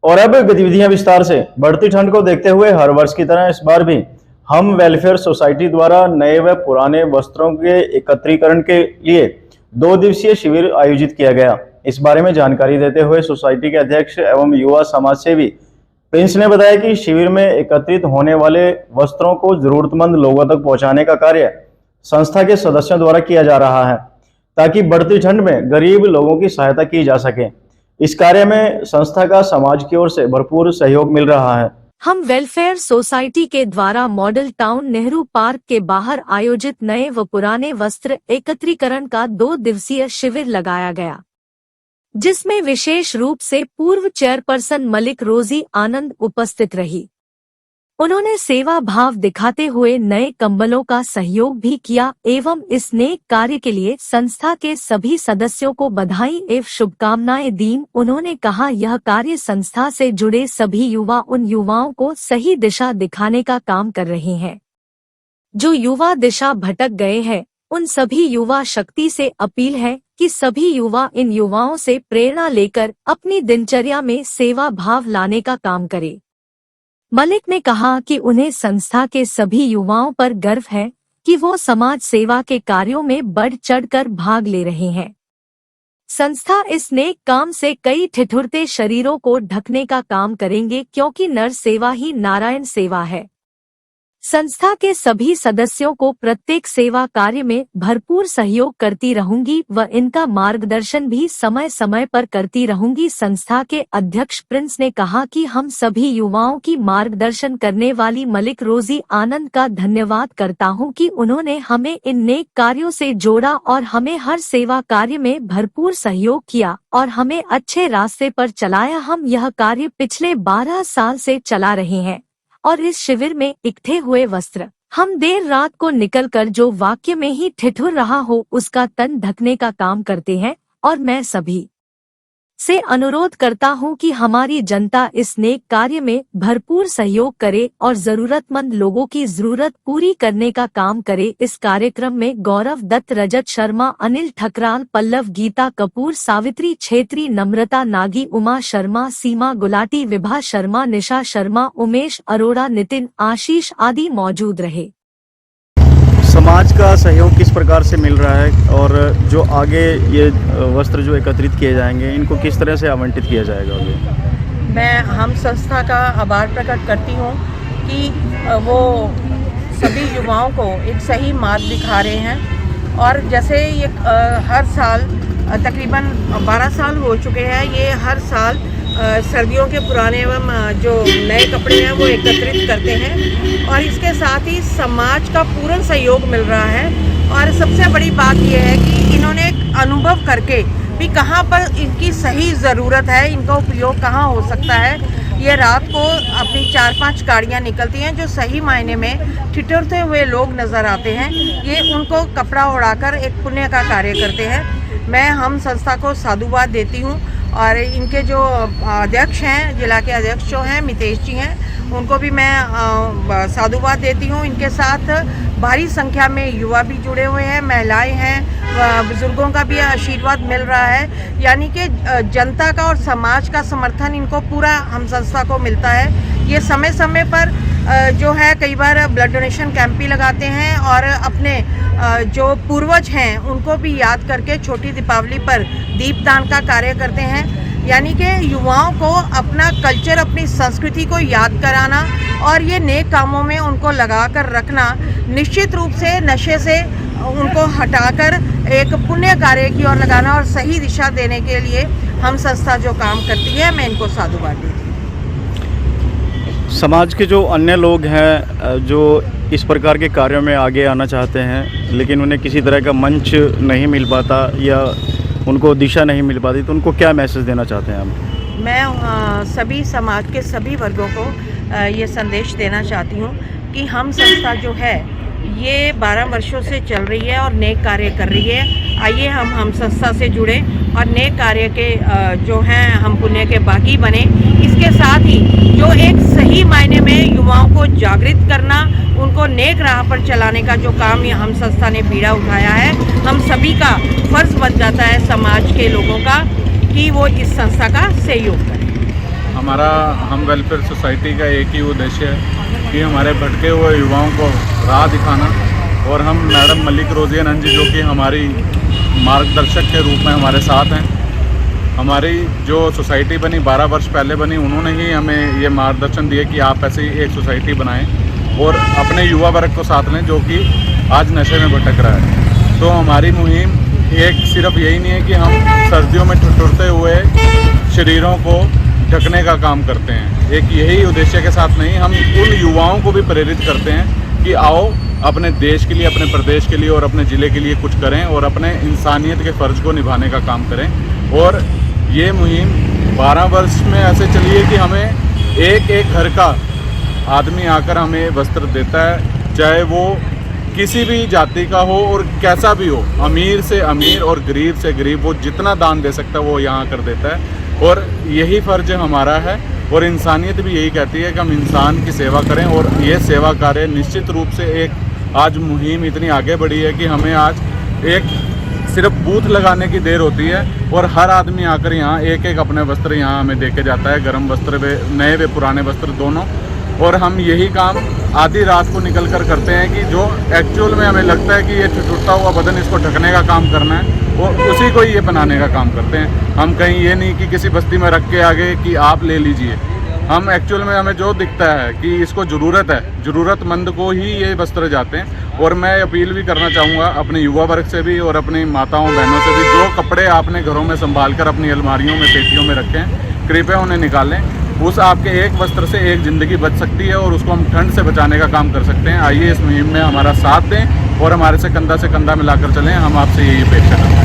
और अब गतिविधियां विस्तार से। बढ़ती ठंड को देखते हुए हर वर्ष की तरह इस बार भी हम वेलफेयर सोसाइटी द्वारा नए व पुराने वस्त्रों के एकत्रीकरण के लिए 2 दिवसीय शिविर आयोजित किया गया। इस बारे में जानकारी देते हुए सोसाइटी के अध्यक्ष एवं युवा समाज सेवी प्रिंस ने बताया कि शिविर में एकत्रित होने वाले वस्त्रों को जरूरतमंद लोगों तक पहुंचाने का कार्य संस्था के सदस्यों द्वारा किया जा रहा है, ताकि बढ़ती ठंड में गरीब लोगों की सहायता की जा सके। इस कार्य में संस्था का समाज की ओर से भरपूर सहयोग मिल रहा है। हम वेलफेयर सोसाइटी के द्वारा मॉडल टाउन नेहरू पार्क के बाहर आयोजित नए व पुराने वस्त्र एकत्रीकरण का 2 दिवसीय शिविर लगाया गया, जिसमें विशेष रूप से पूर्व चेयरपर्सन मलिक रोजी आनंद उपस्थित रही। उन्होंने सेवा भाव दिखाते हुए नए कंबलों का सहयोग भी किया एवं इस नेक कार्य के लिए संस्था के सभी सदस्यों को बधाई एवं शुभकामनाएं दी। उन्होंने कहा, यह कार्य संस्था से जुड़े सभी युवा उन युवाओं को सही दिशा दिखाने का काम कर रहे हैं जो युवा दिशा भटक गए हैं। उन सभी युवा शक्ति से अपील है कि सभी युवा इन युवाओं से प्रेरणा लेकर अपनी दिनचर्या में सेवा भाव लाने का काम करें। मलिक ने कहा कि उन्हें संस्था के सभी युवाओं पर गर्व है कि वो समाज सेवा के कार्यों में बढ़ चढ़कर भाग ले रहे हैं। संस्था इस नेक काम से कई ठिठुरते शरीरों को ढकने का काम करेंगे, क्योंकि नर सेवा ही नारायण सेवा है। संस्था के सभी सदस्यों को प्रत्येक सेवा कार्य में भरपूर सहयोग करती रहूंगी व इनका मार्गदर्शन भी समय समय पर करती रहूंगी। संस्था के अध्यक्ष प्रिंस ने कहा कि हम सभी युवाओं की मार्गदर्शन करने वाली मलिक रोजी आनंद का धन्यवाद करता हूं कि उन्होंने हमें इन नेक कार्यों से जोड़ा और हमें हर सेवा कार्य में भरपूर सहयोग किया और हमें अच्छे रास्ते पर चलाया। हम यह कार्य पिछले 12 साल से चला रहे हैं और इस शिविर में इकट्ठे हुए वस्त्र हम देर रात को निकलकर जो वाक्य में ही ठिठुर रहा हो उसका तन ढकने का काम करते हैं। और मैं सभी से अनुरोध करता हूं कि हमारी जनता इस नेक कार्य में भरपूर सहयोग करे और जरूरतमंद लोगों की जरूरत पूरी करने का काम करे। इस कार्यक्रम में गौरव दत्त, रजत शर्मा, अनिल ठकराल, पल्लव, गीता कपूर, सावित्री छेत्री, नम्रता नागी, उमा शर्मा, सीमा गुलाटी, विभा शर्मा, निशा शर्मा, उमेश अरोड़ा, नितिन, आशीष आदि मौजूद रहे। समाज का सहयोग किस प्रकार से मिल रहा है और जो आगे ये वस्त्र जो एकत्रित किए जाएंगे इनको किस तरह से आवंटित किया जाएगा? मैं हम संस्था का आभार प्रकट करती हूँ कि वो सभी युवाओं को एक सही मार्ग दिखा रहे हैं। और जैसे ये हर साल तकरीबन 12 साल हो चुके हैं, ये हर साल सर्दियों के पुराने एवं जो नए कपड़े हैं वो एकत्रित करते हैं और इसके साथ ही समाज का पूर्ण सहयोग मिल रहा है। और सबसे बड़ी बात यह है कि इन्होंने एक अनुभव करके भी कहाँ पर इनकी सही ज़रूरत है, इनका उपयोग कहाँ हो सकता है। ये रात को अपनी 4-5 गाड़ियाँ निकलती हैं जो सही मायने में ठिठुरते हुए लोग नज़र आते हैं। ये उनको कपड़ा उड़ाकर एक पुण्य का कार्य करते हैं। मैं हम संस्था को साधुवाद देती हूँ और इनके जो अध्यक्ष हैं, जिला के अध्यक्ष जो हैं मितेश जी हैं, उनको भी मैं साधुवाद देती हूँ। इनके साथ भारी संख्या में युवा भी जुड़े हुए हैं, महिलाएं हैं, बुजुर्गों का भी आशीर्वाद मिल रहा है। यानी कि जनता का और समाज का समर्थन इनको पूरा हम संस्था को मिलता है। ये समय समय पर जो है कई बार ब्लड डोनेशन कैंप भी लगाते हैं और अपने जो पूर्वज हैं उनको भी याद करके छोटी दीपावली पर दीपदान का कार्य करते हैं। यानी कि युवाओं को अपना कल्चर, अपनी संस्कृति को याद कराना और ये नेक कामों में उनको लगा कर रखना, निश्चित रूप से नशे से उनको हटाकर एक पुण्य कार्य की ओर लगाना और सही दिशा देने के लिए हम संस्था जो काम करती है, मैं इनको साधुवाद देती हूँ। समाज के जो अन्य लोग हैं जो इस प्रकार के कार्यों में आगे आना चाहते हैं लेकिन उन्हें किसी तरह का मंच नहीं मिल पाता या उनको दिशा नहीं मिल पाती, तो उनको क्या मैसेज देना चाहते हैं आप? मैं सभी समाज के सभी वर्गों को ये संदेश देना चाहती हूँ कि हम संस्था जो है ये 12 वर्षों से चल रही है और नेक कार्य कर रही है। आइए हम संस्था से जुड़े और नेक कार्य के जो हैं हम पुण्य के बागी बने। इसके साथ ही जो एक सही मायने में युवाओं को जागृत करना, उनको नेक राह पर चलाने का जो काम ये हम संस्था ने बीड़ा उठाया है, हम सभी का फर्ज बन जाता है समाज के लोगों का कि वो इस संस्था का सहयोग करें। हमारा हम वेलफेयर सोसाइटी का एक ही उद्देश्य है कि हमारे भटके हुए युवाओं को राह दिखाना। और हम मैडम मलिक रोज़िया नंजी जो कि हमारी मार्गदर्शक के रूप में हमारे साथ हैं। हमारी जो सोसाइटी बनी 12 वर्ष पहले बनी, उन्होंने ही हमें ये मार्गदर्शन दिया कि आप ऐसी एक सोसाइटी बनाएं और अपने युवा वर्ग को साथ लें जो कि आज नशे में भटक रहा है। तो हमारी मुहिम एक सिर्फ यही नहीं है कि हम सर्दियों में ठिठुरते हुए शरीरों को ढकने का काम करते हैं, एक यही उद्देश्य के साथ नहीं, हम उन युवाओं को भी प्रेरित करते हैं कि आओ अपने देश के लिए, अपने प्रदेश के लिए और अपने ज़िले के लिए कुछ करें और अपने इंसानियत के फ़र्ज को निभाने का काम करें। और ये मुहिम 12 वर्ष में ऐसे चली है कि हमें एक एक घर का आदमी आकर हमें वस्त्र देता है, चाहे वो किसी भी जाति का हो और कैसा भी हो, अमीर से अमीर और गरीब से गरीब, वो जितना दान दे सकता है वो यहाँ कर देता है। और यही फ़र्ज हमारा है और इंसानियत भी यही कहती है कि हम इंसान की सेवा करें। और ये सेवा कार्य निश्चित रूप से एक आज मुहिम इतनी आगे बढ़ी है कि हमें आज एक सिर्फ बूथ लगाने की देर होती है और हर आदमी आकर यहाँ एक एक अपने वस्त्र यहाँ हमें दे के जाता है, गर्म वस्त्र वे नए वे पुराने वस्त्र दोनों। और हम यही काम आधी रात को निकल कर करते हैं कि जो एक्चुअल में हमें लगता है कि ये टूटा हुआ बदन इसको ढकने का काम करना है, वो उसी को ही ये बनाने का काम करते हैं। हम कहीं ये नहीं कि किसी बस्ती में रख के आगे कि आप ले लीजिए, हम एक्चुअल में हमें जो दिखता है कि इसको ज़रूरत है, ज़रूरतमंद को ही ये वस्त्र जाते हैं। और मैं अपील भी करना चाहूँगा अपने युवा वर्ग से भी और अपनी माताओं बहनों से भी, जो कपड़े आपने घरों में संभाल कर अपनी अलमारियों में पेटियों में रखें, कृपया उन्हें निकालें। उस आपके एक वस्त्र से एक ज़िंदगी बच सकती है और उसको हम ठंड से बचाने का काम कर सकते हैं। आइए इस मुहिम में हमारा साथ दें और हमारे से कंधा मिलाकर चलें, हम आपसे यही अपेक्षा करते हैं।